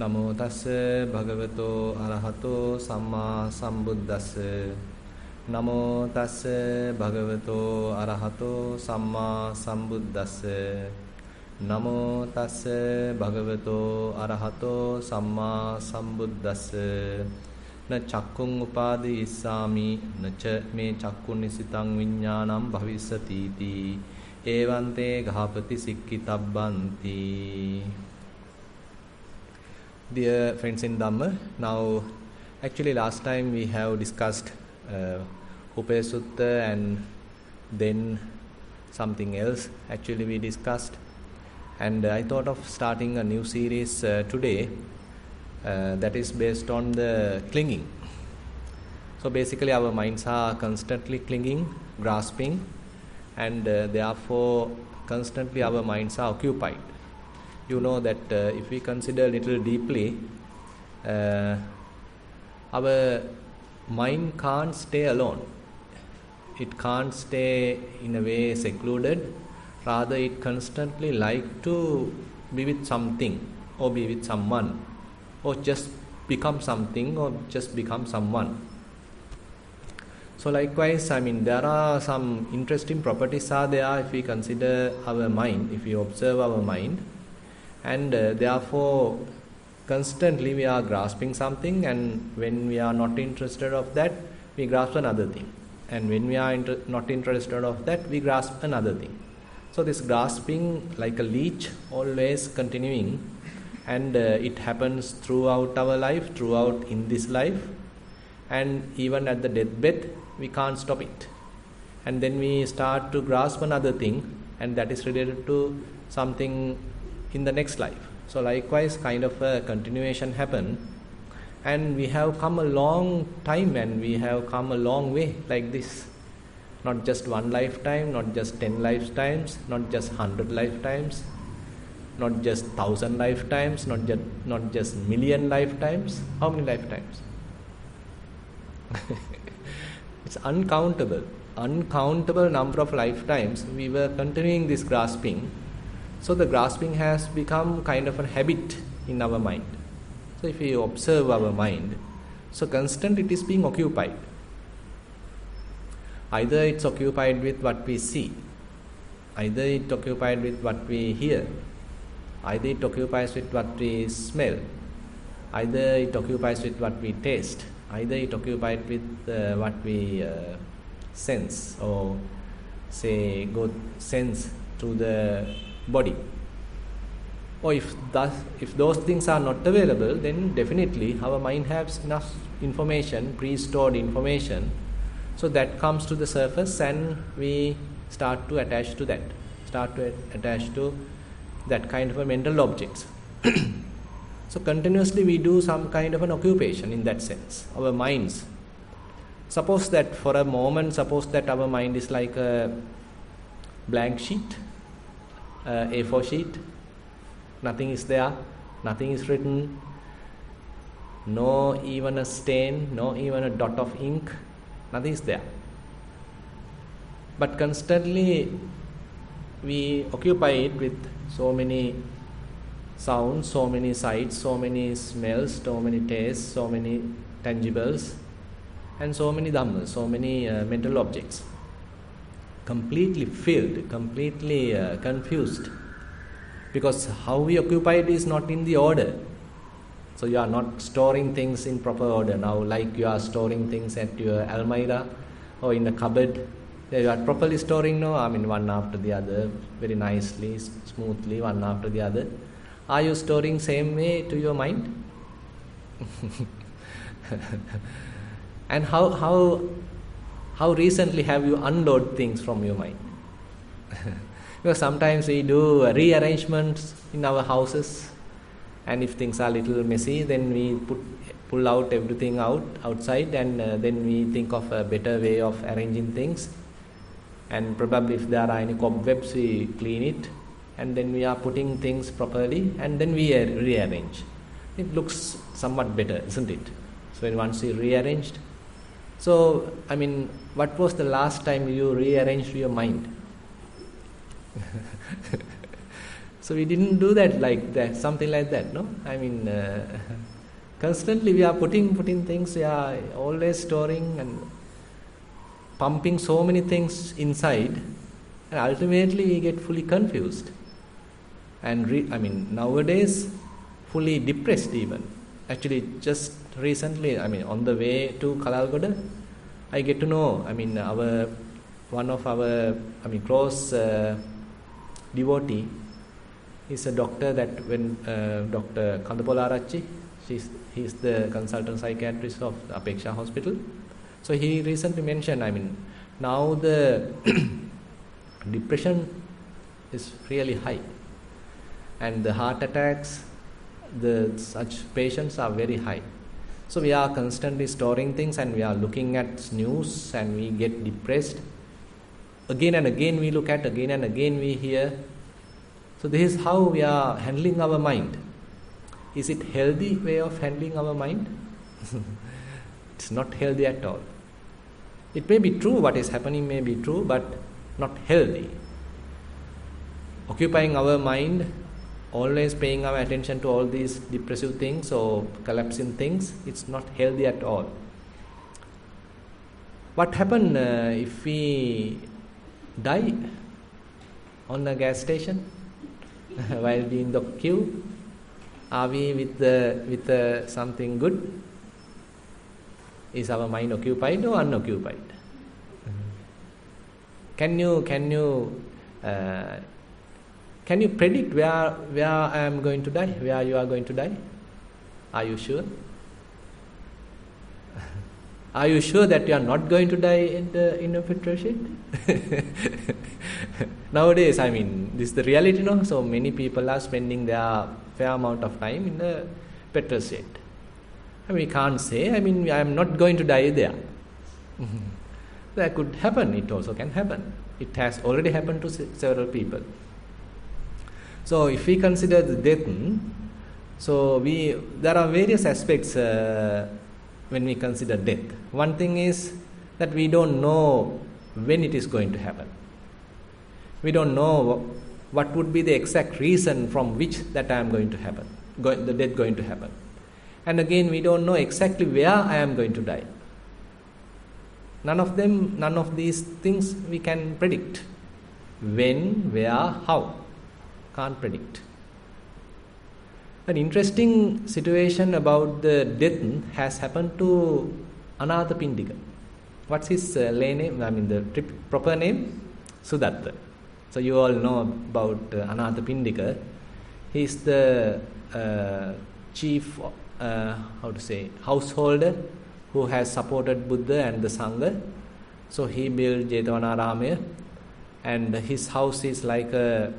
Namo tassa bhagavato arahato samma sambuddhassa. Namo tassa bhagavato arahato samma sambuddhassa. Namo tassa bhagavato arahato samma sambuddhassa. Na chakkung upadiyissami na cha me chakkun nisitang viññānam bhavisati iti evante ghapati sikkitabbanti. Dear friends in Dhamma, now actually last time we have discussed Sutta and then something else actually we discussed, and I thought of starting a new series today that is based on the clinging. So basically our minds are constantly clinging, grasping, and therefore constantly our minds are occupied. You know that if we consider a little deeply, our mind can't stay alone. It can't stay in a way secluded. Rather, it constantly like to be with something or be with someone or just become something or just become someone. So likewise, there are some interesting properties are there if we consider our mind, if we observe our mind. And therefore constantly we are grasping something, and when we are not interested of that, we grasp another thing, and when we are not interested of that, we grasp another thing. So this grasping like a leech always continuing, and it happens throughout our life, throughout in this life, and even at the deathbed we can't stop it. And then we start to grasp another thing, and that is related to something in the next life. So likewise kind of a continuation happen, and we have come a long time and we have come a long way like this. Not just one lifetime, not just 10 lifetimes, not just 100 lifetimes, not just 1,000 lifetimes, not just million lifetimes. How many lifetimes? It's uncountable number of lifetimes we were continuing this grasping. So the grasping has become kind of a habit in our mind. So if we observe our mind, so constantly it is being occupied. Either it's occupied with what we see, either it's occupied with what we hear, either it occupies with what we smell, either it occupies with what we taste, either it occupied with what we sense, or say go sense through the body. Or if those things are not available, then definitely our mind has enough information, pre-stored information, so that comes to the surface and we start to attach to that, kind of a mental objects. So continuously we do some kind of an occupation in that sense, our minds. Suppose that for a moment, our mind is like a blank sheet, A4 sheet, nothing is there, nothing is written, no even a stain, no even a dot of ink, nothing is there. But constantly we occupy it with so many sounds, so many sights, so many smells, so many tastes, so many tangibles, and so many dhammas, so many mental objects. Completely filled, completely confused, because how we occupy it is not in the order. So you are not storing things in proper order now, like you are storing things at your almirah or in a cupboard. You are properly storing now, one after the other, very nicely, smoothly, one after the other. Are you storing same way to your mind? And how recently have you unloaded things from your mind? Because sometimes we do rearrangements in our houses, and if things are a little messy, then we pull out everything outside, and then we think of a better way of arranging things. And probably if there are any cobwebs, we clean it, and then we are putting things properly, and then we rearrange. It looks somewhat better, isn't it? So when once we rearranged, so what was the last time you rearranged your mind? So we didn't do that like that, something like that, no? I mean, constantly we are putting things, we are always storing and pumping so many things inside, and ultimately we get fully confused. And nowadays, fully depressed even. Actually, just recently, on the way to Kalalgoda, I get to know, one of our close devotee is a doctor that when Dr. Kandapolarachchi, he's the consultant psychiatrist of the Apeksha Hospital. So he recently mentioned, now the depression is really high, and the heart attacks, such patients are very high. So we are constantly storing things, and we are looking at news, and we get depressed. Again and again we look at, again and again we hear. So this is how we are handling our mind. Is it healthy way of handling our mind? It's not healthy at all. It may be true, what is happening may be true, but not healthy. Occupying our mind, always paying our attention to all these depressive things or collapsing things, it's not healthy at all. What happens if we die on a gas station while being in the queue? Are we with something good? Is our mind occupied or unoccupied? Can you predict where I am going to die? Where you are going to die? Are you sure? Are you sure that you are not going to die in a petrol shed? Nowadays, this is the reality, no? So many people are spending their fair amount of time in the petrol shed. We can't say, I am not going to die there. That could happen, it also can happen. It has already happened to several people. So if we consider the death, there are various aspects when we consider death. One thing is that we don't know when it is going to happen. We don't know what would be the exact reason from which that I am going to happen, the death going to happen. And again, we don't know exactly where I am going to die. None of these things we can predict. When, where, how. Can't predict. An interesting situation about the death has happened to Anathapindika. What's his lay name? The proper name? Sudatta. So you all know about Anathapindika. He is the chief householder who has supported Buddha and the Sangha. So he built Jetavanaramaya, and his house is like a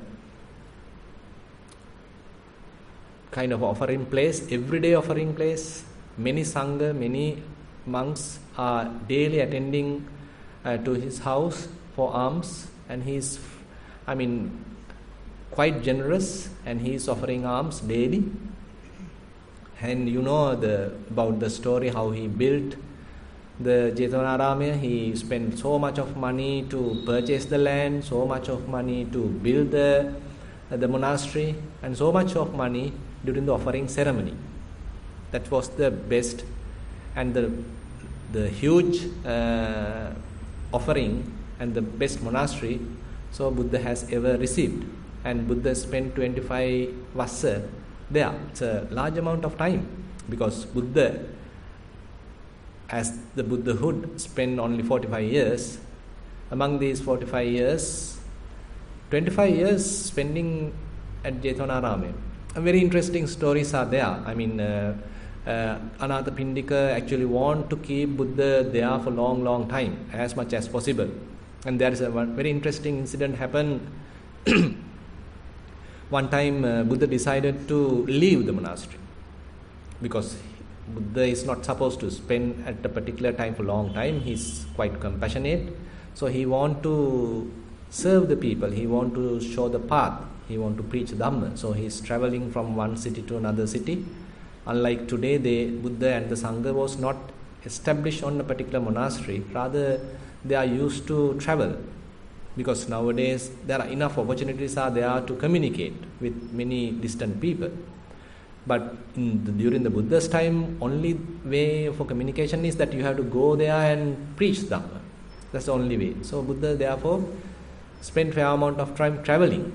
kind of offering place, everyday offering place. Many Sangha, many monks are daily attending to his house for alms, and he is quite generous, and he is offering alms daily. And you know about the story how he built the Jetavanaramaya. He spent so much of money to purchase the land, so much of money to build the monastery, and so much of money during the offering ceremony. That was the best and the huge offering and the best monastery so Buddha has ever received. And Buddha spent 25 vassa there. It's a large amount of time, because Buddha, as the Buddhahood, spent only 45 years. Among these 45 years, 25 years spending at Jetavanaramaya. Very interesting stories are there. Anathapindika actually want to keep Buddha there for long time, as much as possible. And there is a very interesting incident happened. One time Buddha decided to leave the monastery, because Buddha is not supposed to spend at a particular time for long time. He is quite compassionate. So he want to serve the people. He want to show the path. He want to preach Dhamma. So he is traveling from one city to another city. Unlike today, Buddha and the Sangha was not established on a particular monastery. Rather, they are used to travel because nowadays there are enough opportunities are there to communicate with many distant people. But during the Buddha's time, only way for communication is that you have to go there and preach Dhamma. That's the only way. So Buddha therefore spent fair amount of time traveling.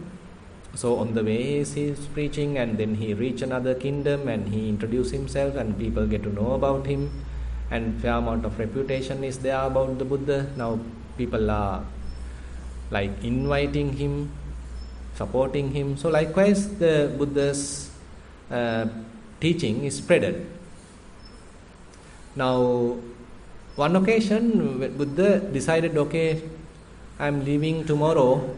So on the way he's preaching, and then he reach another kingdom and he introduce himself and people get to know about him, and fair amount of reputation is there about the Buddha. Now people are like inviting him, supporting him. So likewise the Buddha's teaching is spreaded. Now one occasion Buddha decided, okay, I am leaving tomorrow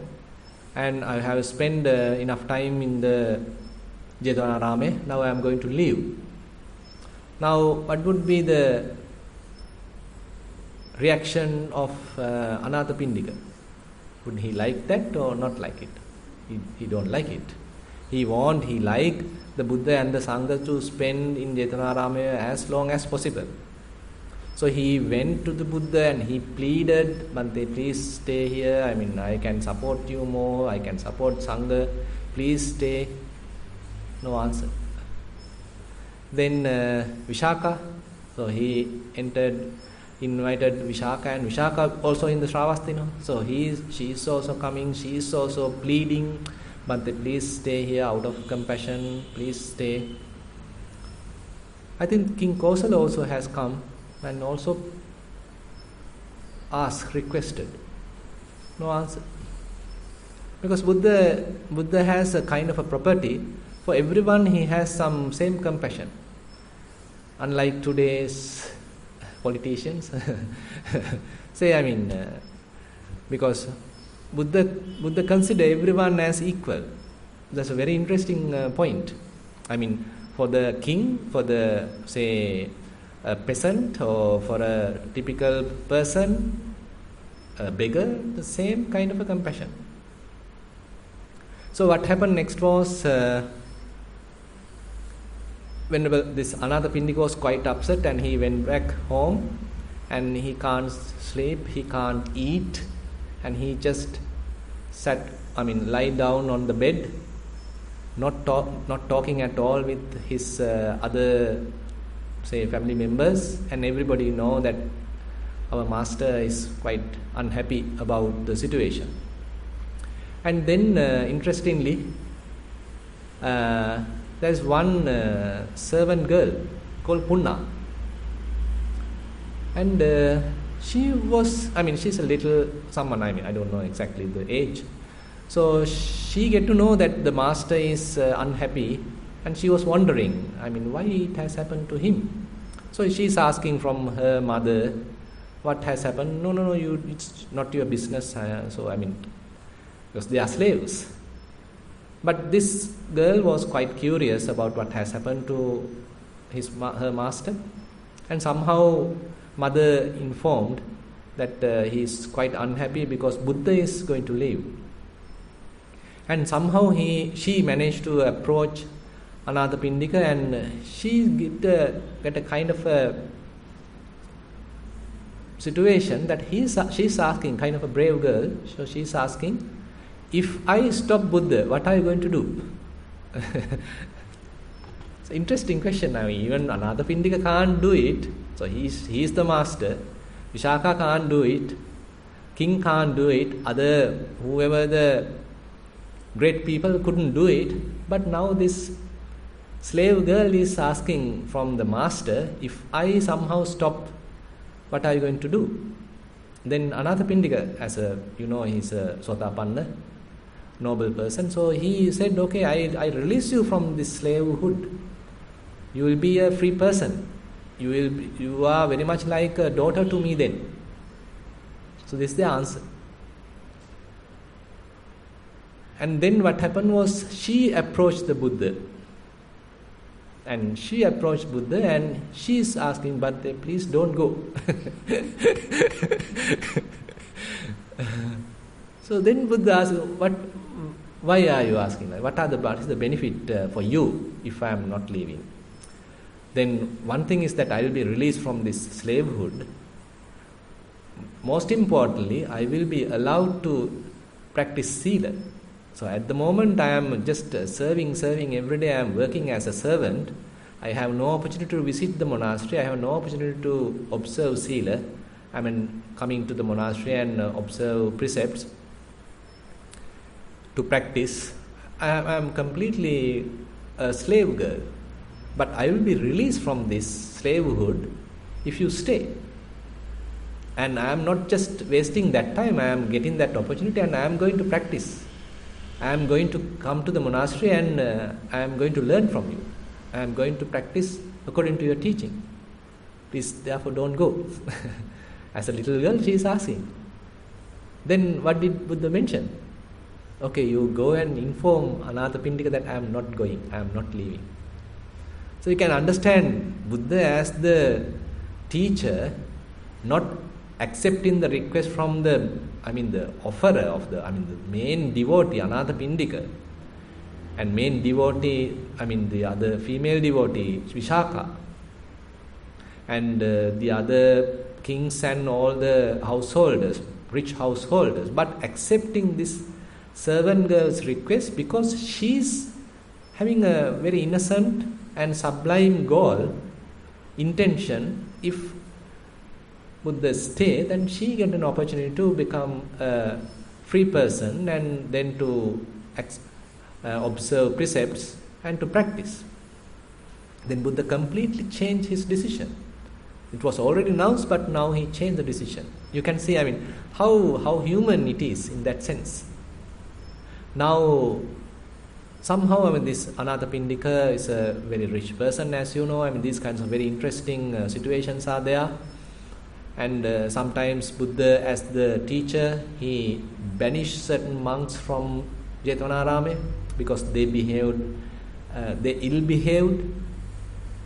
and I have spent enough time in the Jetanarame. Now I am going to leave. Now what would be the reaction of Anathapindika? Would he like that or not like it? He don't like it. He like the Buddha and the Sangha to spend in Jetanarame as long as possible. So he went to the Buddha and he pleaded, Bhante, please stay here. I mean, I can support you more. I can support Sangha. Please stay. No answer. Then Vishaka. So he invited Vishaka, and Vishaka also in the Shravasti. So she is also coming. She is also pleading, Bhante, please stay here out of compassion. Please stay. I think King Kosala also has come and also requested. No answer. Because Buddha has a kind of a property. For everyone he has some same compassion. Unlike today's politicians. Because Buddha consider everyone as equal. That's a very interesting point. For the king, for the, say, a peasant, or for a typical person, a beggar, the same kind of a compassion. So what happened next was, when this Anathapindika was quite upset and he went back home and he can't sleep, he can't eat, and he just lie down on the bed, not talking at all with his other, say, family members, and everybody know that our master is quite unhappy about the situation. And then interestingly, there's one servant girl called Punna, and she's a little someone, I don't know exactly the age. So she get to know that the master is unhappy, and she was wondering, why it has happened to him. So she's asking from her mother, what has happened? No, it's not your business. Because they are slaves. But this girl was quite curious about what has happened to her master, and somehow mother informed that he is quite unhappy because Buddha is going to leave. And somehow she managed to approach Anathapindika, and she get a kind of a situation that she's asking, kind of a brave girl. So she's asking, if I stop Buddha, what are you going to do? It's an interesting question. Even Anathapindika can't do it. So he's the master. Vishaka can't do it. King can't do it. Whoever the great people couldn't do it. But now this slave girl is asking from the master, if I somehow stop, what are you going to do? Then Anathapindika, he's a Sotapanna, noble person. So he said, okay, I release you from this slavehood. You will be a free person. You are very much like a daughter to me then. So this is the answer. And then what happened was, she approached the Buddha. And she approached Buddha and she is asking, but please don't go. So then Buddha asked, why are you asking? What is the benefit for you if I am not leaving? Then one thing is that I will be released from this slavehood. Most importantly, I will be allowed to practice Sila. So at the moment I am just serving every day. I am working as a servant. I have no opportunity to visit the monastery. I have no opportunity to observe Sila. I mean, coming to the monastery and observe precepts to practice. I am completely a slave girl. But I will be released from this slavehood if you stay. And I am not just wasting that time. I am getting that opportunity and I am going to practice. I am going to come to the monastery and I am going to learn from you. I am going to practice according to your teaching. Please, therefore, don't go. As a little girl, she is asking. Then what did Buddha mention? Okay, you go and inform Anathapindika that I am not going, I am not leaving. So you can understand Buddha as the teacher, not accepting the request from the offerer of the main devotee, Anathapindika, and main devotee, the other female devotee, Vishaka, and the other kings and all the householders, rich householders, but accepting this servant girl's request because she's having a very innocent and sublime goal, intention. If Buddha stay, then she get an opportunity to become a free person and then to observe precepts and to practice. Then Buddha completely changed his decision. It was already announced, but now he changed the decision. You can see, how human it is in that sense. Now, somehow, this Anathapindika is a very rich person, as you know. These kinds of very interesting situations are there. And sometimes Buddha, as the teacher, he banished certain monks from Jetvanarame because they ill-behaved.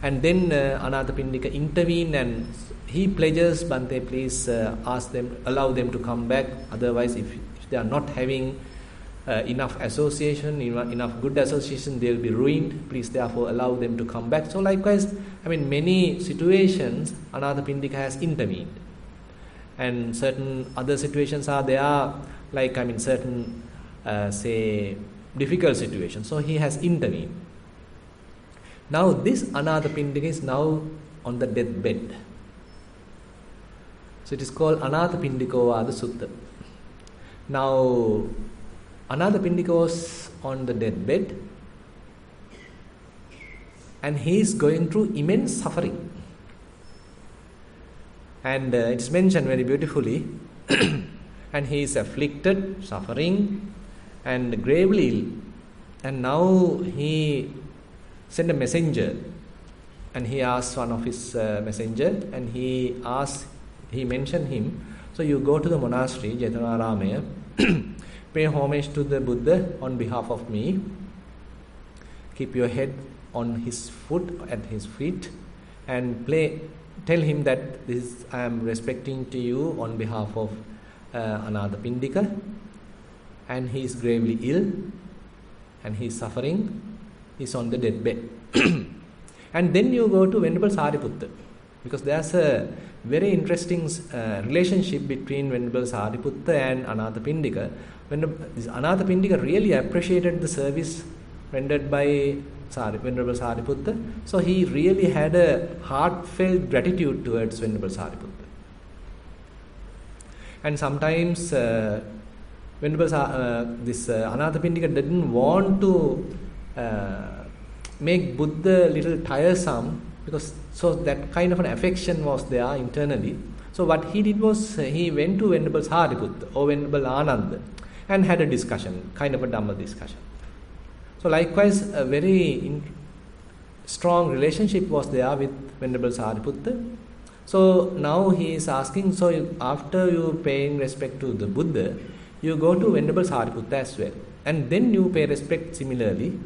And then Anathapindika intervened and he pledges, Bhante, please allow them to come back. Otherwise, if they are not having enough association, enough good association, they will be ruined. Please, therefore, allow them to come back. So likewise, many situations Anathapindika has intervened. And certain other situations are there, like certain difficult situations. So he has intervened. Now this Anathapindika is now on the deathbed. So it is called Anathapindikovada Sutta. Now Anathapindika was on the deathbed and he is going through immense suffering. And it's mentioned very beautifully. And he is afflicted, suffering, and gravely ill. And now he sent a messenger, and he asked one of his messenger, and he mentioned him. So you go to the monastery, Jetvanarame, pay homage to the Buddha on behalf of me. Keep your head on his foot, at his feet, and tell him that I am respecting to you on behalf of Anathapindika, and he is gravely ill, and he is suffering. He is on the deathbed. And then you go to Venerable Sariputta, because there's a very interesting relationship between Venerable Sariputta and Anathapindika. This Anathapindika really appreciated the service rendered by Venerable Sariputta. So he really had a heartfelt gratitude towards Venerable Sariputta. And sometimes Anathapindika didn't want to make Buddha a little tiresome, because so that kind of an affection was there internally. So what he did was he went to Venerable Sariputta or Venerable Ananda and had a discussion, kind of a Dhamma discussion. So likewise, a very strong relationship was there with Venerable Sariputta. So now he is asking, so after you paying respect to the Buddha, you go to Venerable Sariputta as well. And then you pay respect similarly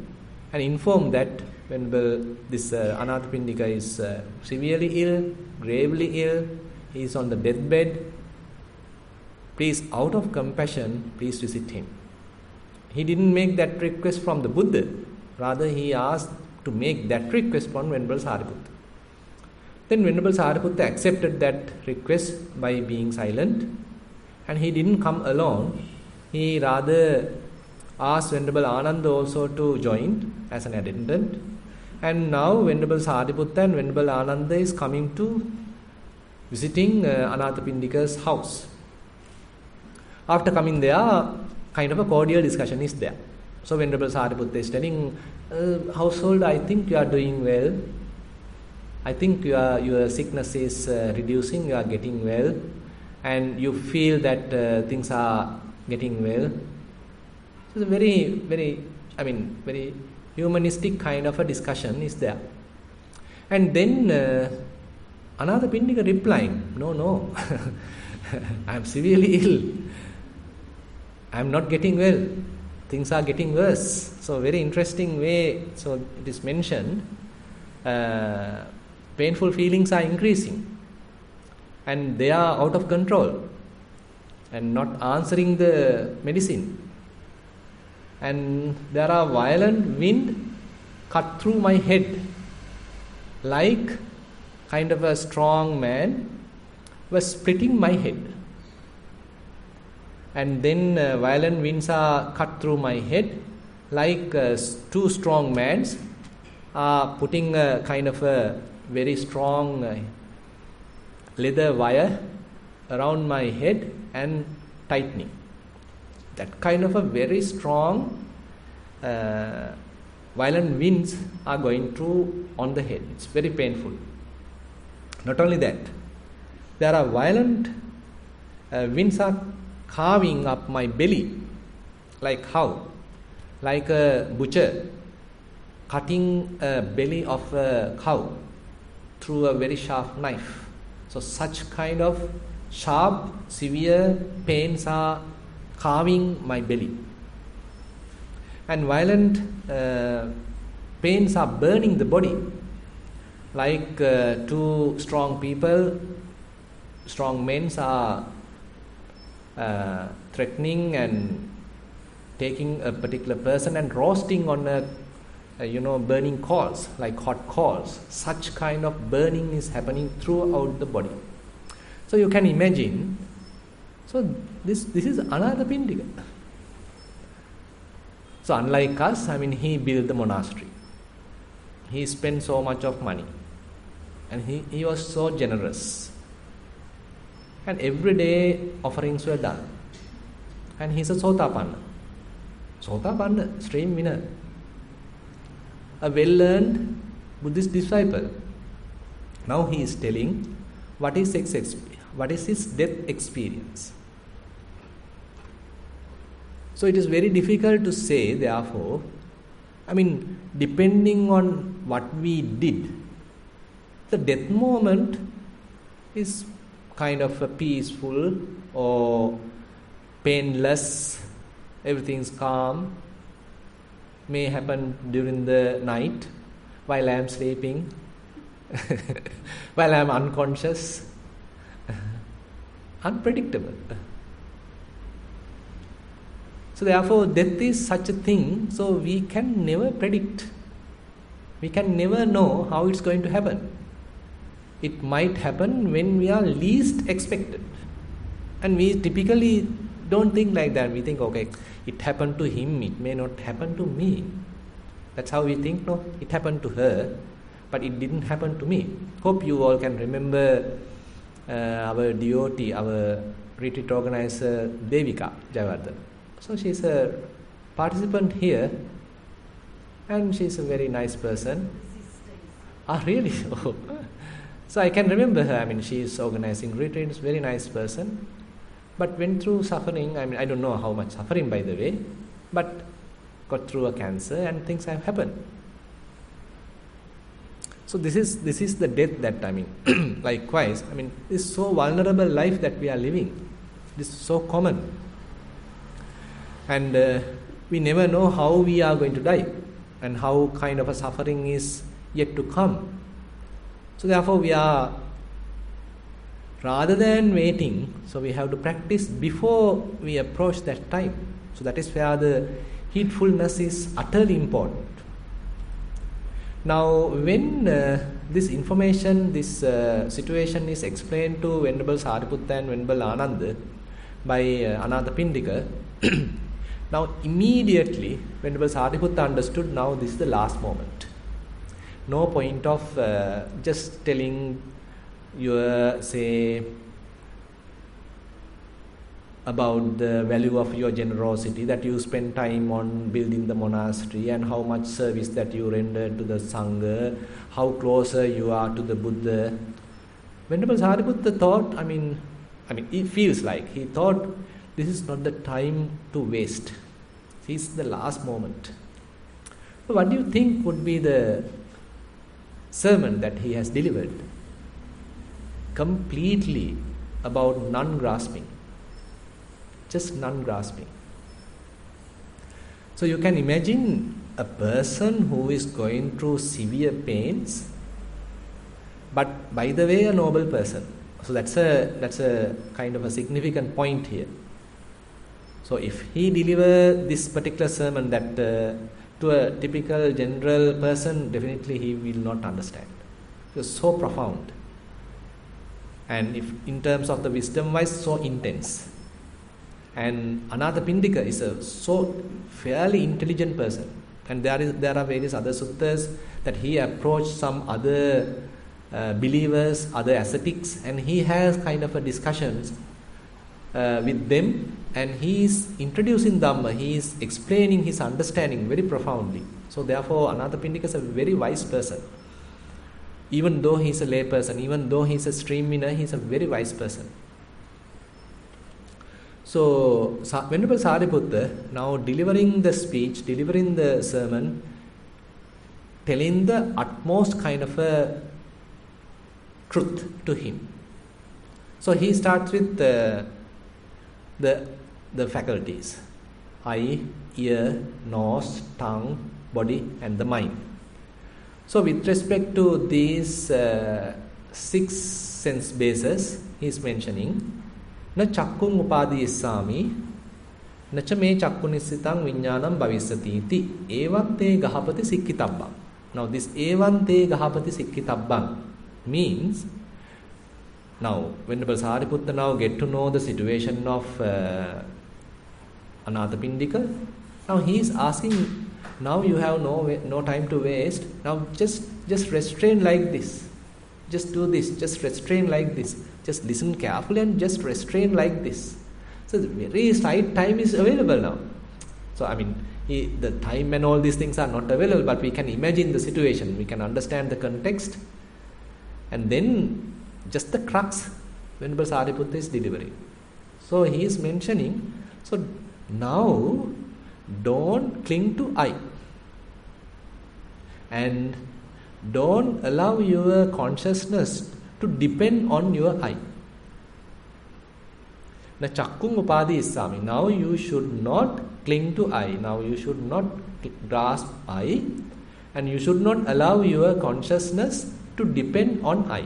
and inform that this Anathapindika is severely ill, gravely ill, he is on the deathbed. Please, out of compassion, please visit him. He didn't make that request from the Buddha. Rather, he asked to make that request from Venerable Sariputta. Then Venerable Sariputta accepted that request by being silent, and he didn't come alone. he rather asked Venerable Ananda also to join as an attendant. And now Venerable Sariputta and Venerable Ananda is coming to visiting Anathapindika's house. After coming there, kind of a cordial discussion is there. So Venerable Sariputta is telling, household, I think you are doing well. I think your sickness is reducing, you are getting well, and you feel that things are getting well. So it's a very humanistic kind of a discussion is there. And then Anathapindika replying, no, I am severely ill. I am not getting well. Things are getting worse. So very interesting way. So it is mentioned, painful feelings are increasing and they are out of control and not answering the medicine. And there are violent wind cut through my head, like kind of a strong man was splitting my head. And then violent winds are cut through my head, like two strong men are putting a kind of a very strong leather wire around my head and tightening. That kind of a very strong violent winds are going through on the head. It's very painful. Not only that, there are violent winds are carving up my belly. Like how? Like a butcher cutting a belly of a cow through a very sharp knife. So such kind of sharp, severe pains are carving my belly. And violent pains are burning the body. Like two strong people, strong men are threatening and taking a particular person and roasting on a burning coals, like hot coals. Such kind of burning is happening throughout the body. So you can imagine. So this is Anathapindika. So unlike us, he built the monastery. He spent so much of money. And he was so generous. And every day offerings were done. And he's a Sotapanna. Sotapanna, stream winner. A well-learned Buddhist disciple. Now he is telling what is his death experience. So it is very difficult to say, therefore, depending on what we did, the death moment is kind of a peaceful or painless, everything's calm, may happen during the night while I am sleeping, while I am unconscious. Unpredictable. So therefore death is such a thing, so we can never predict. We can never know how it's going to happen. It might happen when we are least expected. And we typically don't think like that. We think, okay, it happened to him, it may not happen to me. That's how we think, no? It happened to her, but it didn't happen to me. Hope you all can remember our devotee, our retreat organizer, Devika Jayawardhan. So she's a participant here, and she's a very nice person. Ah, really? Oh. So I can remember her. She is organizing retreats, very nice person, but went through suffering. I don't know how much suffering, by the way, but got through a cancer and things have happened. So this is the death that likewise. This so vulnerable life that we are living. This is so common, and we never know how we are going to die, and how kind of a suffering is yet to come. So therefore we are, rather than waiting, so we have to practice before we approach that time. So that is where the heedfulness is utterly important. Now when this information, this situation is explained to Venerable Sariputta and Venerable Ananda by Anathapindika, Now immediately Venerable Sariputta understood, now this is the last moment. No point of just telling your, say, about the value of your generosity, that you spend time on building the monastery and how much service that you render to the Sangha, how closer you are to the Buddha. Venerable Sariputta thought, it feels like he thought this is not the time to waste. This is the last moment. So what do you think would be the sermon that he has delivered? Completely about non-grasping. Just non-grasping. So you can imagine a person who is going through severe pains, but by the way a noble person. So that's a kind of a significant point here. So if he deliver this particular sermon that to a typical general person, definitely he will not understand. It's so profound. And if in terms of the wisdom wise, so intense. And Anathapindika is a so fairly intelligent person. And there are various other suttas that he approached some other believers, other ascetics, and he has kind of a discussions with them, and he is introducing Dhamma, he is explaining his understanding very profoundly. So therefore Anathapindika is a very wise person. Even though he is a lay person, even though he is a stream winner, he is a very wise person. So Venerable Sariputta now delivering the speech, delivering the sermon, telling the utmost kind of a truth to him. So he starts with the faculties: eye, ear, nose, tongue, body, and the mind. So with respect to these 6 sense bases, he is mentioning na chakkung upadiyissami na cha me chakkunissitang viññānam bhavisati iti evante gahapati sikkitabbam. Now this evante gahapati sikkitabbam means, now Venerable Sariputta now get to know the situation of Anathapindika. Now he is asking, now you have no time to waste. Now just restrain like this. Just do this. Just restrain like this. Just listen carefully and just restrain like this. So the very slight time is available now. So the time and all these things are not available, but we can imagine the situation. We can understand the context. And then just the crux Venerable Sariputta is delivering. So he is mentioning, so now don't cling to I. And don't allow your consciousness to depend on your I. Na chakkung upadiyissami. Now you should not cling to I. Now you should not grasp I. And you should not allow your consciousness to depend on I.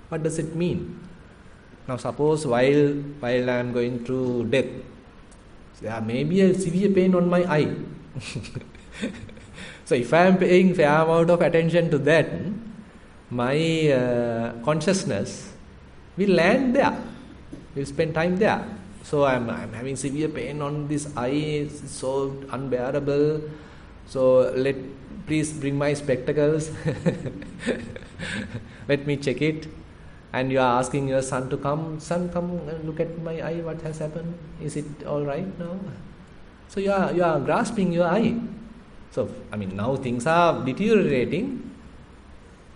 What does it mean? Now suppose while I am going through death, there may be a severe pain on my eye. So if I am paying fair amount of attention to that, my consciousness will land there, will spend time there. So I am having severe pain on this eye, it's so unbearable. So please bring my spectacles. Let me check it. And you are asking your son to come. Son, come and look at my eye. What has happened? Is it all right now? So you are grasping your eye. So now things are deteriorating.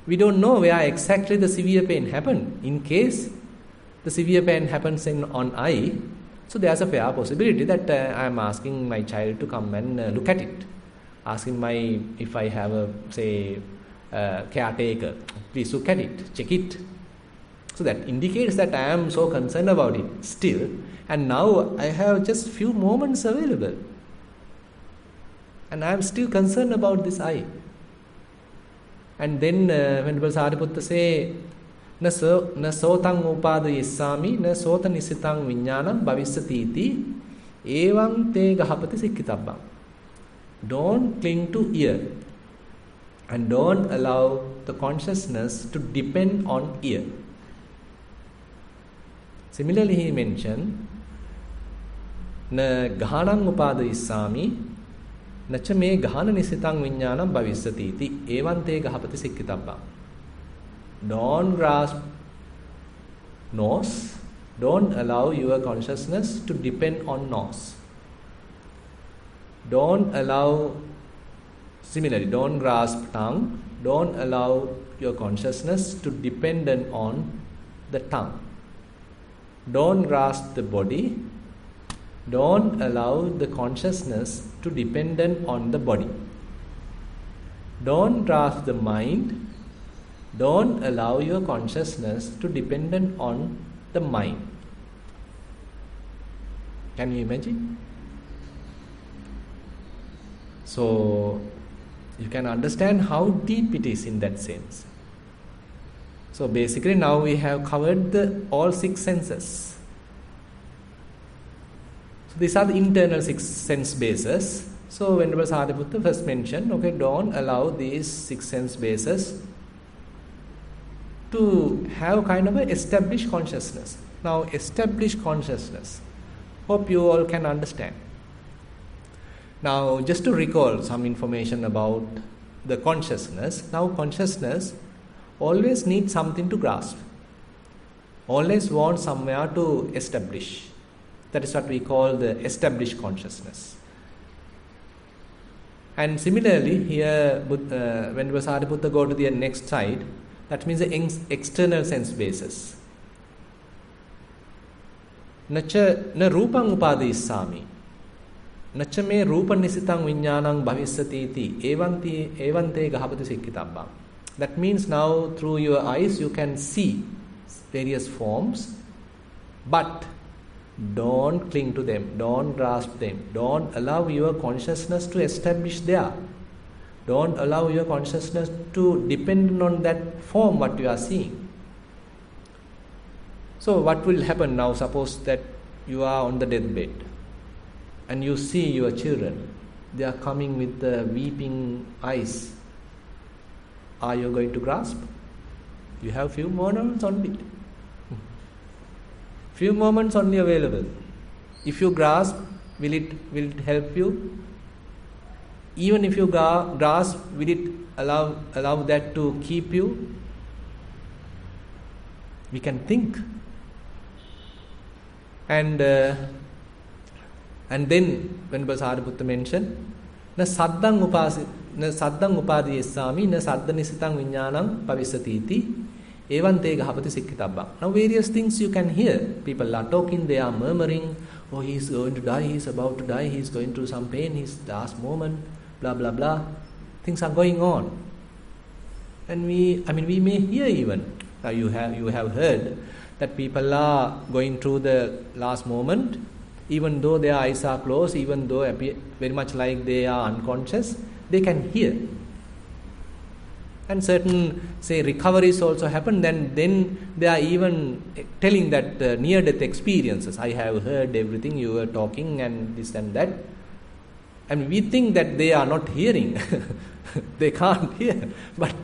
We don't know where exactly the severe pain happened. In case the severe pain happens on eye, so there's a fair possibility that I am asking my child to come and look at it. Asking if I have a caretaker, please look at it, check it. So that indicates that I am so concerned about it still, and now I have just few moments available, and I am still concerned about this eye. And then Venerable Sariputta say, na sotang upadiyissami na sota nissitang viññānam bhavisati iti evaṃ te gahapati sikkitabbam. Don't cling to ear, and don't allow the consciousness to depend on ear. Similarly, he mentioned, na ghanam upadayissami nacha me ghana nisitang viññānam bhavisati iti evante gahapati sikkhitabba. Don't grasp nose. Don't allow your consciousness to depend on nose. Similarly, don't grasp tongue. Don't allow your consciousness to depend on the tongue. Don't grasp the body. Don't allow the consciousness to depend on the body. Don't grasp the mind. Don't allow your consciousness to depend on the mind. Can you imagine? So you can understand how deep it is in that sense. So basically now we have covered all 6 senses. So these are the internal 6 sense bases. So Venerable Sariputta first mentioned, okay, don't allow these 6 sense bases to have kind of an established consciousness. Now established consciousness, hope you all can understand. Now just to recall some information about the consciousness. Now consciousness always needs something to grasp. Always wants somewhere to establish. That is what we call the established consciousness. And similarly here when Sariputta go to the next side, that means the external sense basis. Nacha na rupang upadayissami nacha me rupa nisitang viññānam bhavisati iti evante gahapati sikkhitabba. That means now through your eyes you can see various forms, but don't cling to them, don't grasp them, don't allow your consciousness to establish there. Don't allow your consciousness to depend on that form what you are seeing. So what will happen now? Suppose that you are on the deathbed and you see your children. They are coming with the weeping eyes. Are you going to grasp? You have few moments only. Few moments only available. If you grasp, will it help you? Even if you grasp, will it allow that to keep you? We can think. And then when Sariputta mentioned, na saddang upadayissami na sadda nisitang viññānam bhavisati iti evante gahapati sikkhitabba. Now various things you can hear. People are talking, they are murmuring, oh, he is going to die, he is about to die, he is going through some pain, his last moment, blah blah blah. Things are going on. And we may hear even. Now you have heard that people are going through the last moment, even though their eyes are closed, even though appear very much like they are unconscious, they can hear. And certain, say, recoveries also happen, then they are even telling that near-death experiences. I have heard everything you were talking and this and that. And we think that they are not hearing. They can't hear, but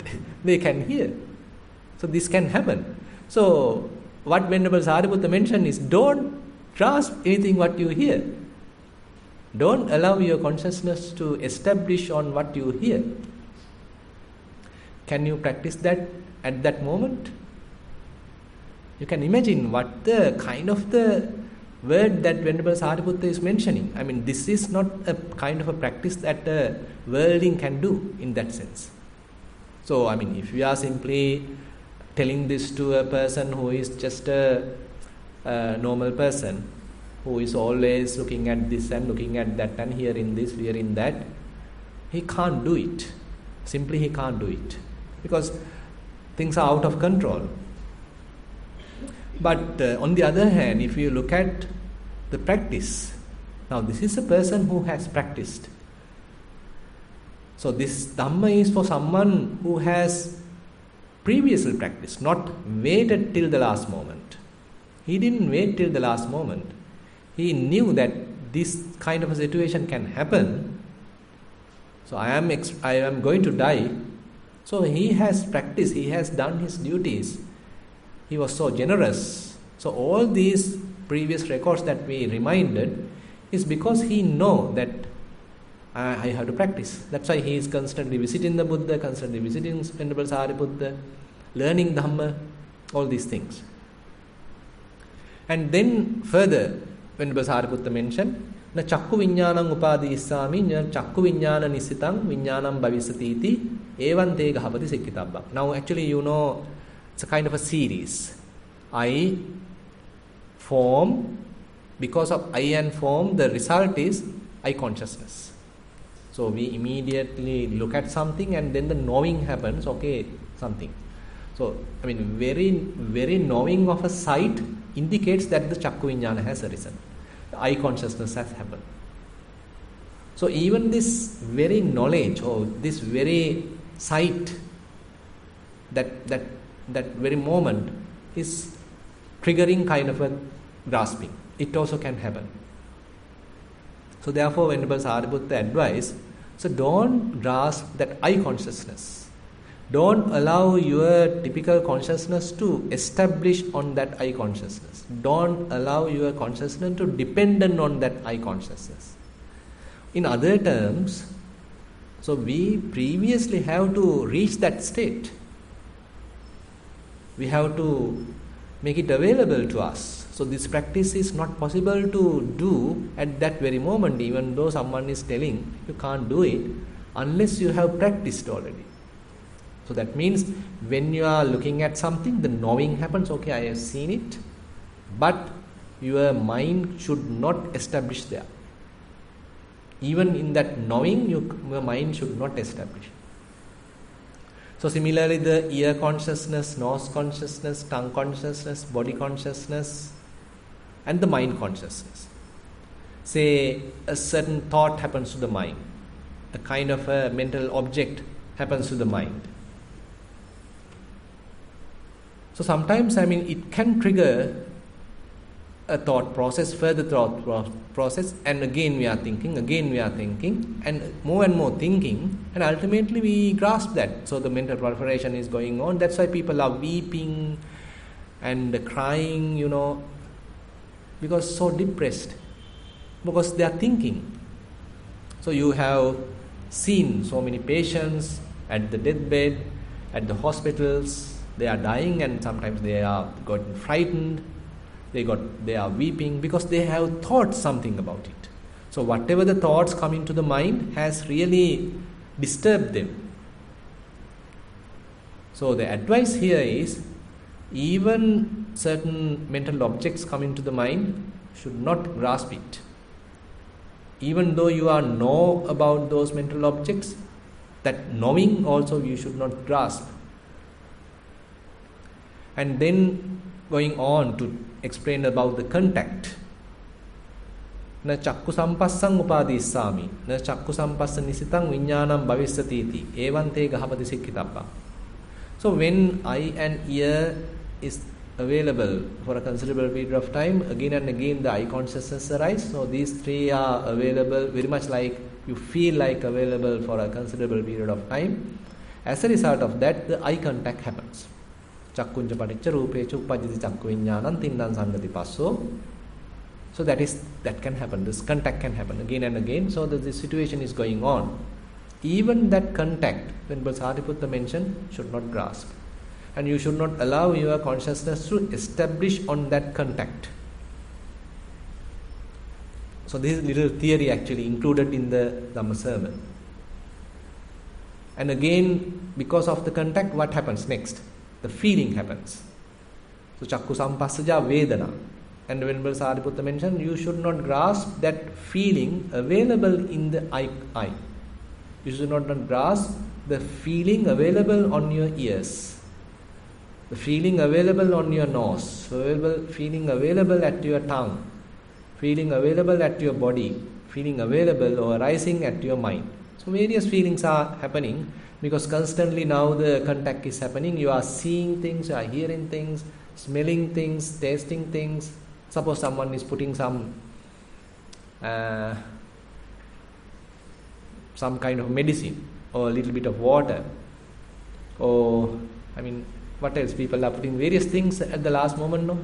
they can hear. So this can happen. So what Venerable Sariputta mentioned is, don't grasp anything what you hear. Don't allow your consciousness to establish on what you hear. Can you practice that at that moment? You can imagine what the kind of the word that Venerable Sariputta is mentioning. I mean, this is not a kind of a practice that a worldling can do in that sense. So, I mean, if we are simply telling this to a person who is just a normal person, who is always looking at this and looking at that and hearing this, hearing that, he can't do it. Simply he can't do it. Because things are out of control. But on the other hand, if you look at the practice, now this is a person who has practiced. So this Dhamma is for someone who has previously practiced, not waited till the last moment. He didn't wait till the last moment. He knew that this kind of a situation can happen. So I am going to die. So he has practiced, he has done his duties. He was so generous. So all these previous records that we reminded, is because he know that I have to practice. That's why he is constantly visiting the Buddha, constantly visiting Venerable Sariputta, learning Dhamma, all these things. And then further, Venerable Sariputta mentioned, na chakku viññānaṁ upadīssāmi ñ chakku viññāna nissitaṁ viññānaṁ bhavissatīti evaṁ te gahapati sikkitabbam. Now actually you know it's a kind of a series. I form, because of I and form, the result is I consciousness. So we immediately look at something and then the knowing happens, okay, something. So I mean very knowing of a sight indicates that the chakku viññāna has arisen. The eye consciousness has happened. So even this very knowledge or this very sight, that very moment is triggering kind of a grasping. It also can happen. So therefore Venerable Sariputta advised, so don't grasp that eye consciousness. Don't allow your typical consciousness to establish on that eye consciousness. Don't allow your consciousness to dependent on that eye consciousness. In other terms, so we previously have to reach that state. We have to make it available to us. So this practice is not possible to do at that very moment, even though someone is telling you can't do it unless you have practiced already. So that means when you are looking at something, the knowing happens, okay, I have seen it, but your mind should not establish there. Even in that knowing, your mind should not establish. So similarly, the ear consciousness, nose consciousness, tongue consciousness, body consciousness, and the mind consciousness. Say a certain thought happens to the mind, a kind of a mental object happens to the mind. So sometimes, it can trigger a thought process, further thought process, and again we are thinking, and more thinking, and ultimately we grasp that. So the mental proliferation is going on. That's why people are weeping and crying, because so depressed, because they are thinking. So you have seen so many patients at the deathbed, at the hospitals. They are dying, and sometimes they are gotten frightened. They are weeping because they have thought something about it. So whatever the thoughts come into the mind has really disturbed them. So the advice here is, even certain mental objects come into the mind, should not grasp it. Even though you know about those mental objects, that knowing also you should not grasp. And then going on to explain about the contact. Na chakku sampassang upadissami, na chakku sampassa nisitang viññānaṁ bhavissatīti, evaṁ te gahapati sikkitabbam. So when eye and ear is available for a considerable period of time, again and again the eye consciousness arises. So these three are available, very much like you feel like available for a considerable period of time. As a result of that, the eye contact happens. Chakkunja paticca rūpeca uppajjati chakku viññānaṁ tinnaṁ sangati passo. So that can happen. This contact can happen again and again. So that this situation is going on. Even that contact, when Sariputta mentioned, should not grasp. And you should not allow your consciousness to establish on that contact. So this little theory actually included in the Dhamma sermon. And again, because of the contact, what happens next? The feeling happens. So chakku sampassaja vedana. And when Sariputta mentioned, you should not grasp that feeling available in the eye. You should not grasp the feeling available on your ears, the feeling available on your nose, feeling available at your tongue, feeling available at your body, feeling available or arising at your mind. So various feelings are happening because constantly now the contact is happening. You are seeing things, you are hearing things, smelling things, tasting things. Suppose someone is putting some kind of medicine or a little bit of water, or what else? People are putting various things at the last moment, no?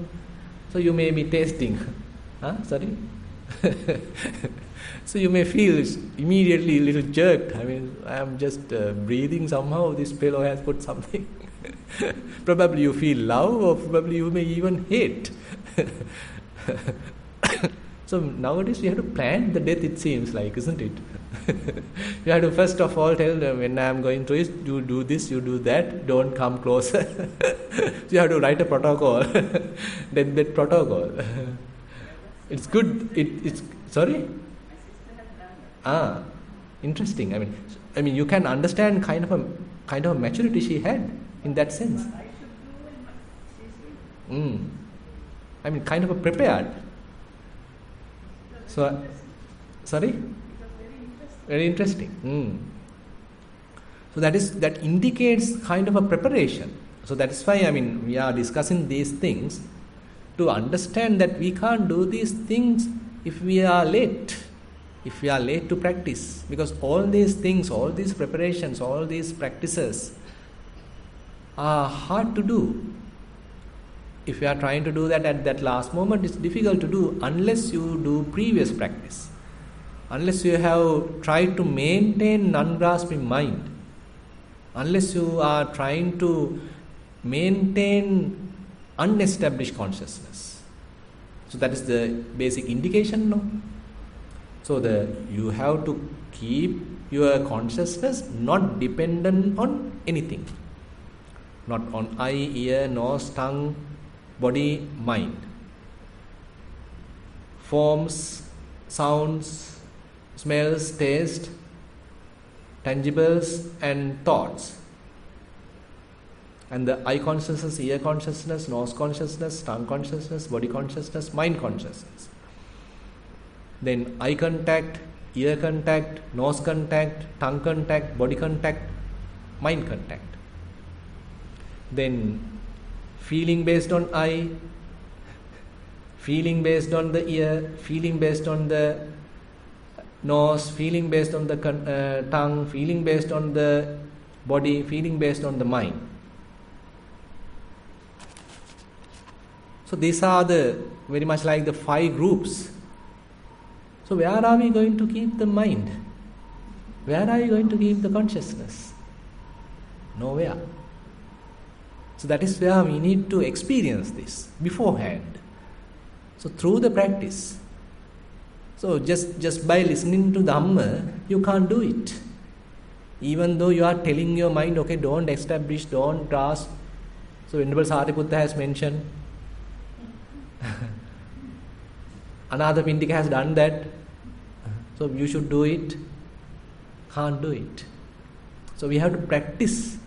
So you may be tasting. Sorry? So you may feel immediately a little jerked. I mean, I am just breathing somehow. This fellow has put something. Probably you feel love, or probably you may even hate. So nowadays we have to plan the death, it seems like, isn't it? You have to first of all tell them, when I am going to it, you do this, you do that, don't come closer. So you have to write a protocol, deathbed protocol. It's good. It's sorry. Interesting. I mean, you can understand kind of a maturity she had in that sense. I mean, kind of a prepared. So, sorry. Very interesting. So that indicates kind of a preparation. So that is why, I mean, we are discussing these things to understand that we can't do these things if we are late. If we are late to practice, because all these things, all these preparations, all these practices are hard to do. If you are trying to do that at that last moment, it's difficult to do unless you do previous practice. Unless you have tried to maintain non-grasping mind. Unless you are trying to maintain unestablished consciousness. So that is the basic indication, no? So you have to keep your consciousness not dependent on anything. Not on eye, ear, nose, tongue, body, mind. Forms, sounds, smells, taste, tangibles and thoughts. And the eye consciousness, ear consciousness, nose consciousness, tongue consciousness, body consciousness, mind consciousness. Then eye contact, ear contact, nose contact, tongue contact, body contact, mind contact. Then feeling based on eye, feeling based on the ear, feeling based on the nose, feeling based on the tongue, feeling based on the body, feeling based on the mind. So these are the very much like the 5 groups. So where are we going to keep the mind? Where are you going to keep the consciousness? Nowhere. So that is where we need to experience this beforehand. So through the practice. So just by listening to Dhamma, you can't do it. Even though you are telling your mind, okay, don't establish, don't grasp. So Venerable Sariputta has mentioned, Anathapindika has done that, so you should do it. Can't do it. So we have to practice.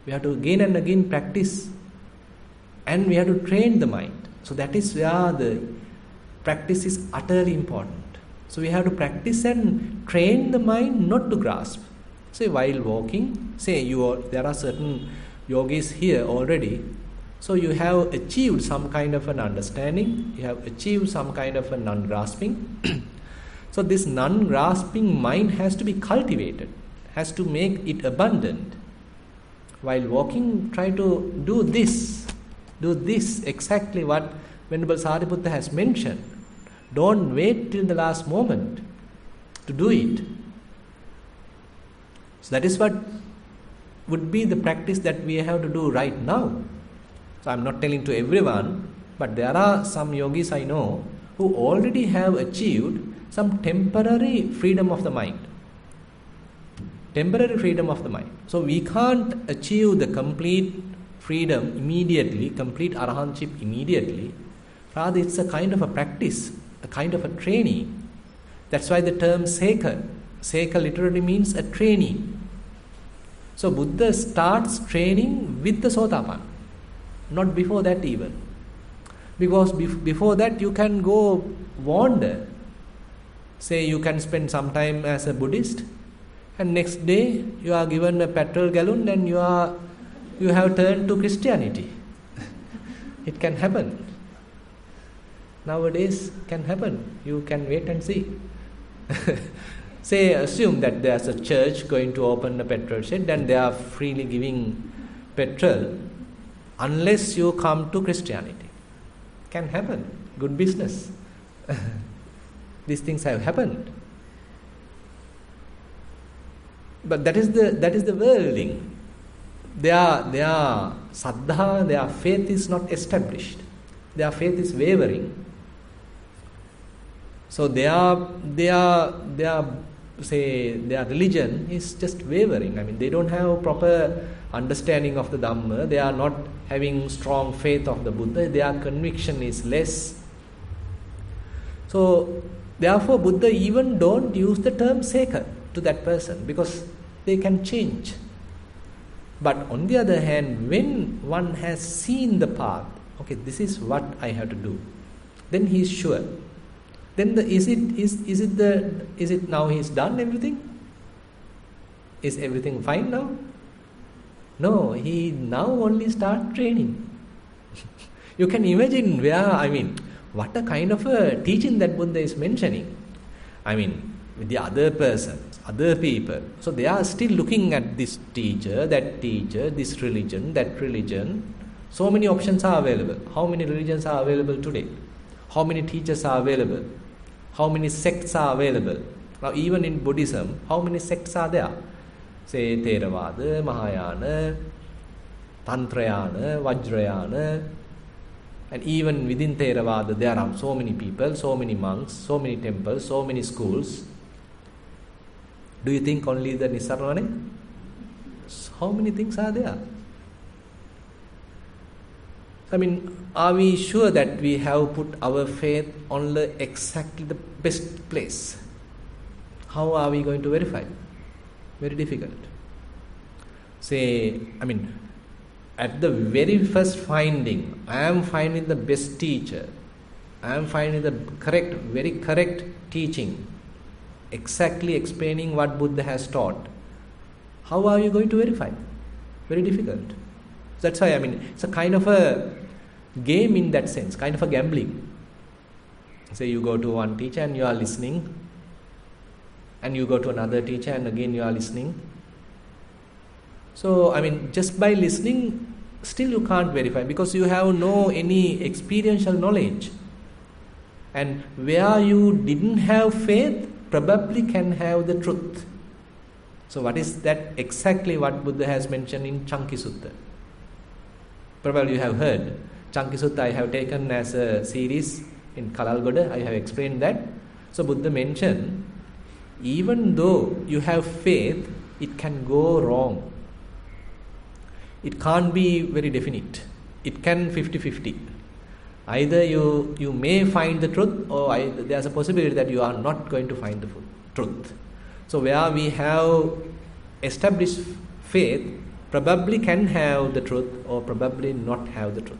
We have to again and again practice. And we have to train the mind. So that is where the practice is utterly important. So we have to practice and train the mind not to grasp. Say while walking, there are certain yogis here already. So you have achieved some kind of an understanding, you have achieved some kind of a non-grasping. So this non-grasping mind has to be cultivated, has to make it abundant. While walking, try to do this exactly what Venerable Sariputta has mentioned. Don't wait till the last moment to do it. So that is what would be the practice that we have to do right now. So I am not telling to everyone, but there are some yogis I know who already have achieved some temporary freedom of the mind. Temporary freedom of the mind. So we can't achieve the complete freedom immediately, complete arahantship immediately. Rather, it's a kind of a practice, a kind of a training. That's why the term Seka literally means a trainee. So Buddha starts training with the Sotapanna. Not before that even. Because before that you can go wander. Say you can spend some time as a Buddhist, and next day you are given a petrol gallon and you have turned to Christianity. It can happen. Nowadays can happen. You can wait and see. Say assume that there's a church going to open a petrol shed and they are freely giving petrol. Unless you come to Christianity. Can happen. Good business. these things have happened. But that is the worldling. Their saddha, their faith is not established. Their faith is wavering. So their religion is just wavering. I mean, they don't have proper understanding of the Dhamma. They are not having strong faith of the Buddha. Their conviction is less. So therefore, Buddha even don't use the term seeker to that person, because they can change. But on the other hand, when one has seen the path, okay, this is what I have to do, then he is sure. Then is it now he's done everything? Is everything fine now? No, he now only start training. You can imagine what a kind of a teaching that Buddha is mentioning. With the other persons, other people. So they are still looking at this teacher, this religion, that religion. So many options are available. How many religions are available today? How many teachers are available? How many sects are available? Now even in Buddhism, how many sects are there? Say Theravada, Mahayana, Tantrayana, Vajrayana. And even within Theravada, there are so many people, so many monks, so many temples, so many schools. Do you think only the Nissarana? How many things are there? Are we sure that we have put our faith on exactly the best place? How are we going to verify? Very difficult. At the very first finding, I am finding the best teacher. I am finding the very correct teaching, exactly explaining what Buddha has taught. How are you going to verify? Very difficult. That's why, it's a kind of a game in that sense, kind of a gambling. Say you go to one teacher and you are listening, and you go to another teacher and again you are listening. So, just by listening, still you can't verify, because you have no any experiential knowledge. And where you didn't have faith, probably can have the truth. So what is that? Exactly what Buddha has mentioned in Chanki Sutta. Probably you have heard. Chanki Sutta I have taken as a series in Kalalgoda. I have explained that. So Buddha mentioned, even though you have faith, it can go wrong. It can't be very definite. It can 50-50. Either you may find the truth, or there's a possibility that you are not going to find the truth. So where we have established faith, probably can have the truth or probably not have the truth.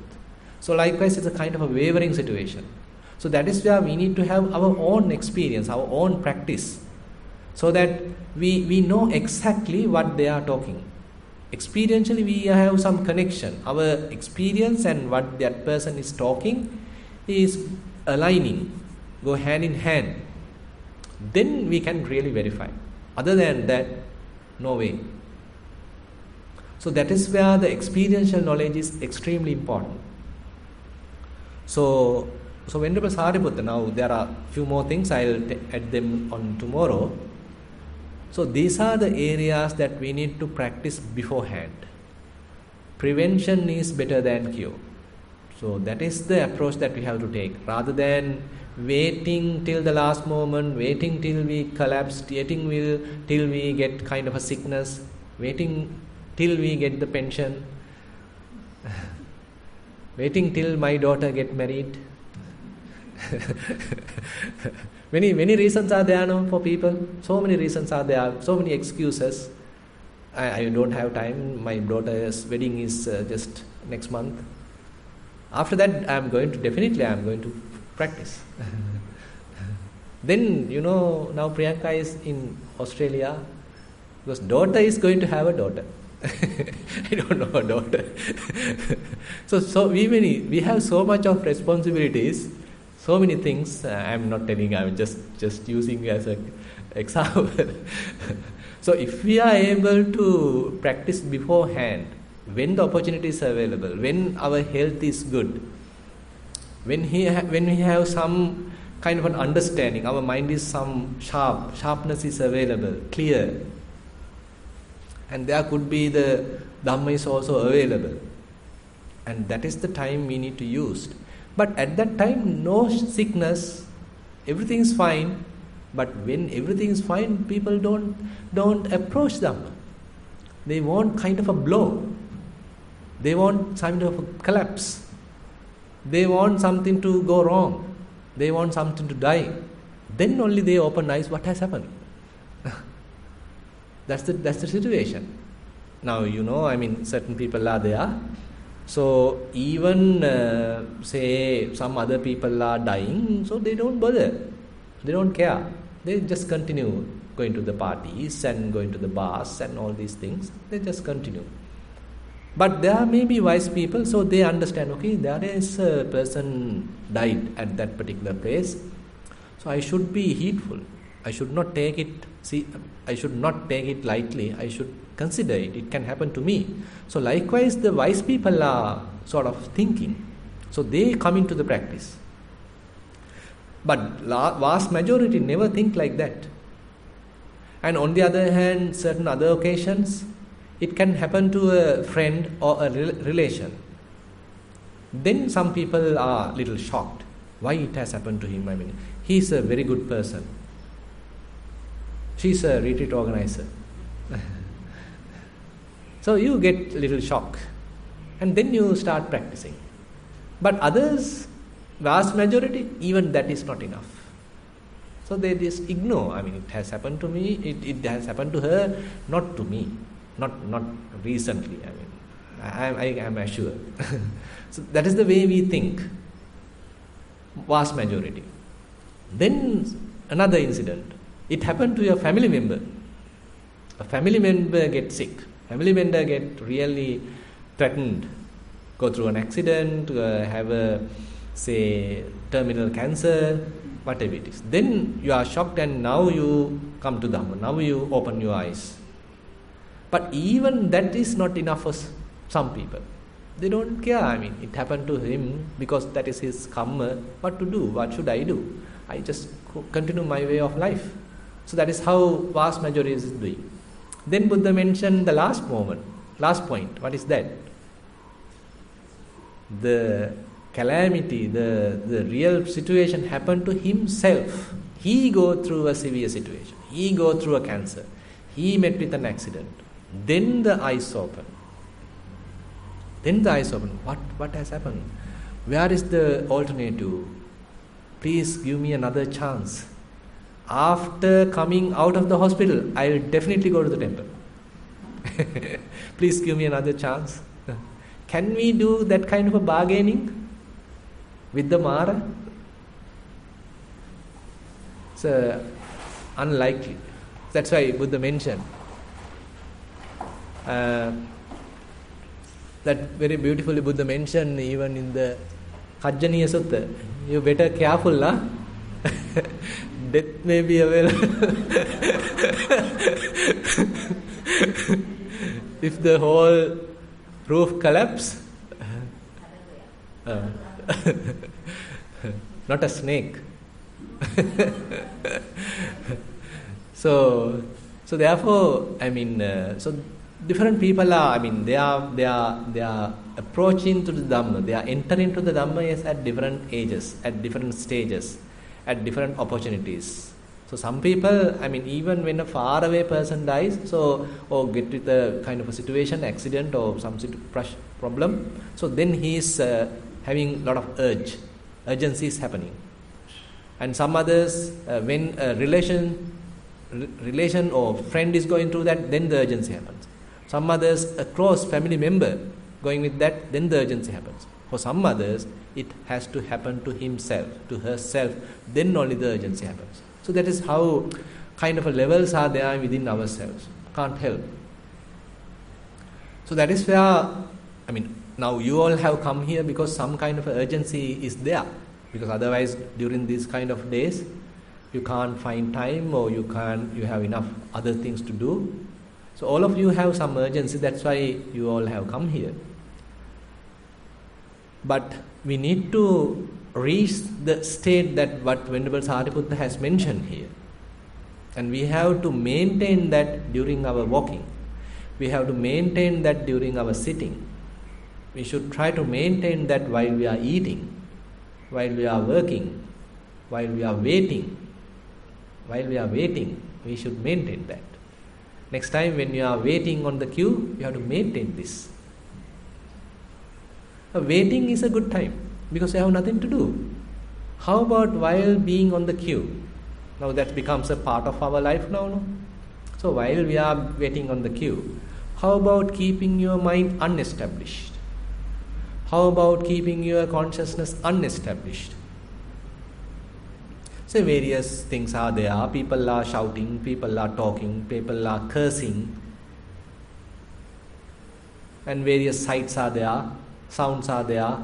So likewise, it's a kind of a wavering situation. So that is where we need to have our own experience, our own practice, so that we know exactly what they are talking. Experientially, we have some connection. Our experience and what that person is talking is aligning, go hand in hand. Then we can really verify. Other than that, no way. So that is where the experiential knowledge is extremely important. So Venerable Sariputta, now there are few more things, I'll add them on tomorrow. So these are the areas that we need to practice beforehand. Prevention is better than cure. So that is the approach that we have to take, rather than waiting till the last moment, waiting till we collapse, waiting till we get kind of a sickness, waiting till we get the pension, waiting till my daughter get married. Many reasons are there now for people. So many reasons are there. So many excuses. I don't have time. My daughter's wedding is just next month. After that, I am going to practice. Then, now Priyanka is in Australia, because daughter is going to have a daughter. I don't know a daughter. So we have so much of responsibilities. So many things. I'm not telling, I'm just using as an example. So if we are able to practice beforehand, when the opportunity is available, when our health is good, when we have some kind of an understanding. Our mind is sharpness is available, clear. And there could be the Dhamma is also available. And that is the time we need to use. But at that time, no sickness, everything is fine. But when everything is fine, people don't approach Dhamma. They want kind of a blow. They want kind of a collapse. They want something to go wrong. They want something to die. Then only they open eyes, what has happened? That's the situation. Now, certain people are there. So, even, say, some other people are dying, so they don't bother. They don't care. They just continue going to the parties and going to the bars and all these things. They just continue. But there may be wise people, so they understand, okay, there is a person died at that particular place. So I should be heedful. I should not take it lightly. I should consider it. It can happen to me. So likewise, the wise people are sort of thinking. So they come into the practice. But vast majority never think like that. And on the other hand, certain other occasions, it can happen to a friend or a relation. Then some people are a little shocked. Why it has happened to him? He's a very good person. She's a retreat organizer. So you get a little shock. And then you start practicing. But others, vast majority, even that is not enough. So they just ignore. It has happened to me. It has happened to her, not to me. Not recently. I am assured. So that is the way we think. Vast majority. Then another incident. It happened to a family member. A family member gets sick. Family member get really threatened. Go through an accident, have a, say, terminal cancer, whatever it is. Then you are shocked and now you come to Dhamma. Now you open your eyes. But even that is not enough for some people. They don't care. It happened to him because that is his karma. What to do? What should I do? I just continue my way of life. So that is how vast majority is doing. Then Buddha mentioned the last point. What is that? The calamity, the real situation happened to himself. He go through a severe situation. He go through a cancer. He met with an accident. Then the eyes open. What has happened? Where is the alternative? Please give me another chance. After coming out of the hospital, I will definitely go to the temple. Please give me another chance. Can we do that kind of a bargaining with the Mara? It's unlikely. That's why Buddha mentioned that very beautifully Buddha mentioned even in the Kajjaniya Sutta. You better careful, death may be available. If the whole roof collapse, not a snake. So therefore, so different people are, they are approaching to the Dhamma. They are entering to the Dhamma at different ages, at different stages, at different opportunities. So some people, even when a far away person dies, or get with a kind of a situation, accident or some problem, so then he is having a lot of urgency is happening. And some others, when a relation or friend is going through that, then the urgency happens. Some others, a close family member going with that, then the urgency happens. For some others, it has to happen to himself, to herself, then only the urgency happens. So that is how kind of a levels are there within ourselves. Can't help. So that is where, now you all have come here because some kind of urgency is there. Because otherwise, during these kind of days, you can't find time or you have enough other things to do. So all of you have some urgency, that's why you all have come here. But we need to reach the state that what Venerable Sariputta has mentioned here. And we have to maintain that during our walking. We have to maintain that during our sitting. We should try to maintain that while we are eating, while we are working, while we are waiting. While we are waiting, we should maintain that. Next time when you are waiting on the queue, you have to maintain this. Waiting is a good time because you have nothing to do. How about while being on the queue? Now that becomes a part of our life now, no? So while we are waiting on the queue, how about keeping your mind unestablished? How about keeping your consciousness unestablished? So various things are there. People are shouting, people are talking, people are cursing. And various sights are there, sounds are there.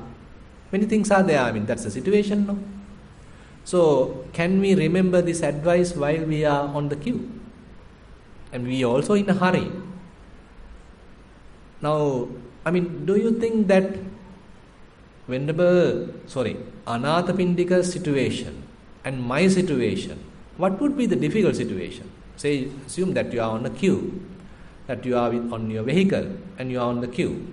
Many things are there. I mean, that's the situation, no? So, can we remember this advice while we are on the queue? And we are also in a hurry. Now, I mean, do you think that Anathapindika's situation and my situation, what would be the difficult situation? Say, assume that you are on a queue, that you are on your vehicle and you are on the queue.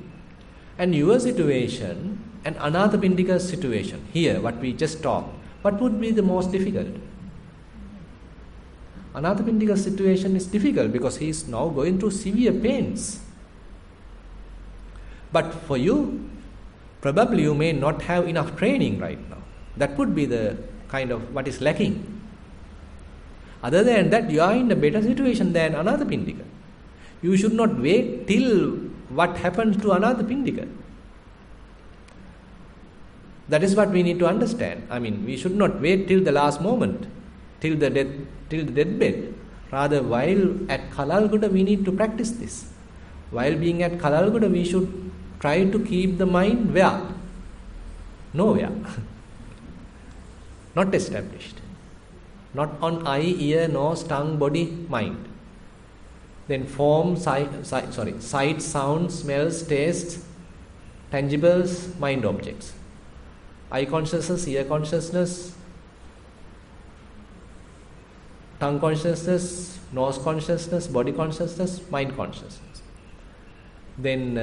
And your situation and Anathapindika's situation, here, what we just talked, what would be the most difficult? Anathapindika's situation is difficult because he is now going through severe pains. But for you, probably you may not have enough training right now. That would be the kind of what is lacking. Other than that, you are in a better situation than Anathapindika. You should not wait till what happens to Anathapindika. That is what we need to understand. I mean, we should not wait till the last moment, till the deathbed. Rather, while at Kalalgoda, we need to practice this. While being at Kalalgoda, we should try to keep the mind where? Nowhere. Not established. Not on eye, ear, nose, tongue, body, mind. Then form, sight, sounds, smells, tastes, tangibles, mind objects. Eye consciousness, ear consciousness, tongue consciousness, nose consciousness, body consciousness, mind consciousness. Then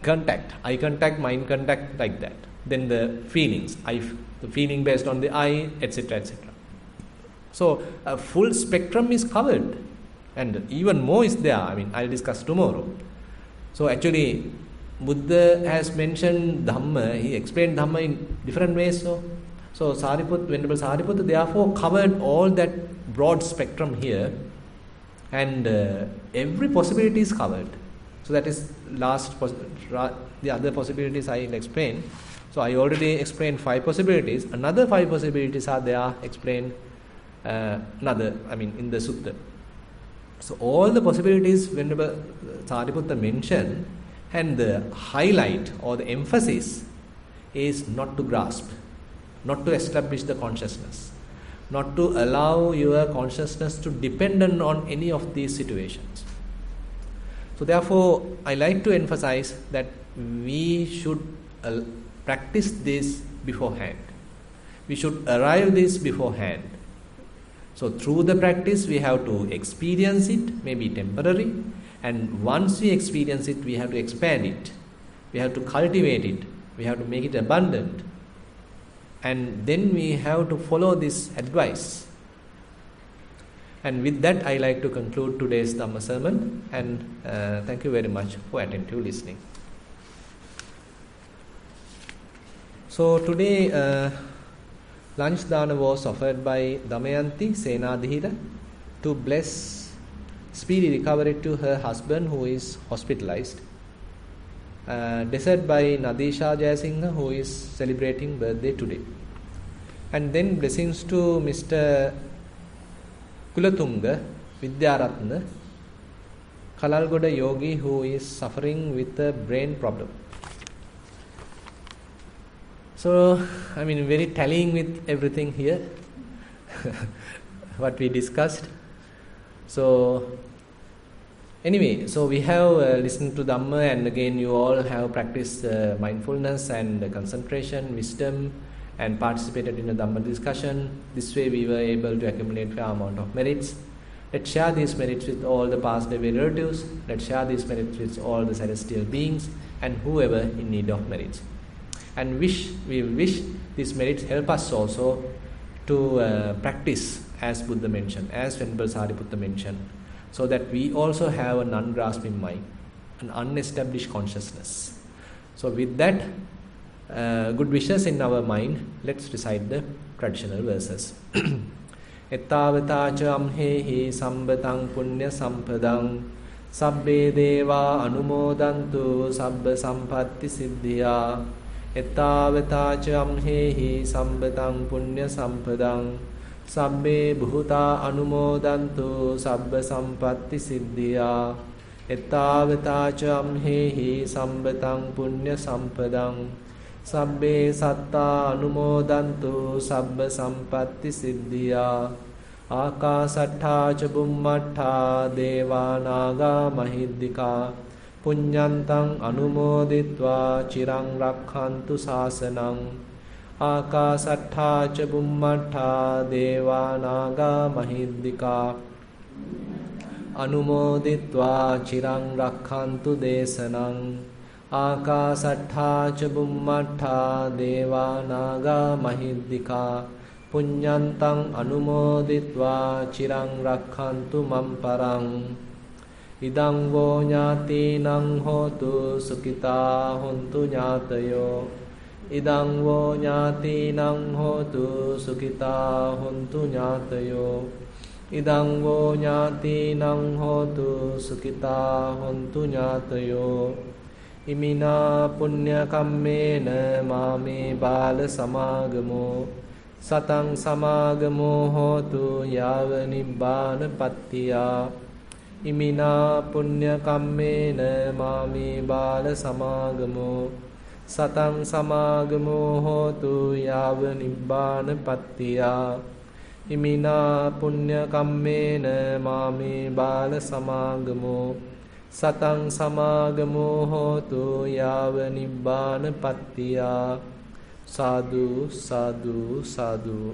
contact, eye contact, mind contact, like that. Then the feelings, the feeling based on the eye, etc., etc. So a full spectrum is covered, and even more is there. I mean, I'll discuss tomorrow. So actually, Buddha has mentioned Dhamma, he explained Dhamma in different ways. So Venerable Sariputta therefore covered all that broad spectrum here, and every possibility is covered. So that is the other possibilities I will explain. So I already explained 5 possibilities. Another 5 possibilities are there explained in the Sutta. So all the possibilities Venerable Sariputta mentioned, and the highlight or the emphasis is not to grasp, not to establish the consciousness, not to allow your consciousness to depend on any of these situations. So therefore, I like to emphasize that we should practice this beforehand. We should arrive this beforehand. So through the practice, we have to experience it, maybe temporary. And once we experience it, we have to expand it. We have to cultivate it. We have to make it abundant. And then we have to follow this advice. And with that, I like to conclude today's Dhamma sermon. And thank you very much for attentive listening. So today, lunch dana was offered by Damayanti Senadhira to bless speedy recovery to her husband who is hospitalized. Dessert by Nadisha Jayasinghe, who is celebrating birthday today. And then blessings to Mr. Kulatunga Vidyaratna, Kalalgoda yogi, who is suffering with a brain problem. So, very tallying with everything here, what we discussed. So, Anyway, so we have listened to Dhamma, and again you all have practiced mindfulness and concentration, wisdom, and participated in a Dhamma discussion. This way we were able to accumulate fair amount of merits. Let's share these merits with all the past away relatives. Let's share these merits with all the celestial beings and whoever in need of merits. And we wish these merits help us also to practice as Buddha mentioned, as Venerable Sariputta mentioned, so that we also have an ungrasping mind, an unestablished consciousness. So with that good wishes in our mind, let's recite the traditional verses. Ettavata amhehi sambatang punya sampadang sabbe deva anumodantu sabba sampatti siddhya. Ettavata amhehi sambatang punya sampadang sabbe bhuta anumodantu sabba sampatti siddhya. Ettavata amhehi sambatang punya sampadang sabbe satta anumodantu sabba sampatti siddhya. Akasattha ca bummattha deva naga mahiddika punyantang anumoditva chirang rakhantu sasanang. Akasattha ca bummattha deva naga mahiddika anumoditva chirang rakhantu desanang. Akasattha ca bummattha deva naga mahiddika punyantang anumoditva chirang rakhantu mamparang. Idang vo ñātīnaṃ hotu sukita hontu ñātayo. Idang vo ñātīnaṃ hotu sukita hontu ñātayo. Idang vo ñātīnaṃ hotu sukita hontu ñātayo. Imina punya kammena mame bala samagamo satang samagamo hotu yava nibbana pattiya. Imina punya kammena mame bala samagamo satang samagamo hotu yava nibbana pattiya. Imina punya kammena mame bala samagamo satang samagamo hotu yava nibbana pattiya. Sadhu, sadhu, sadhu.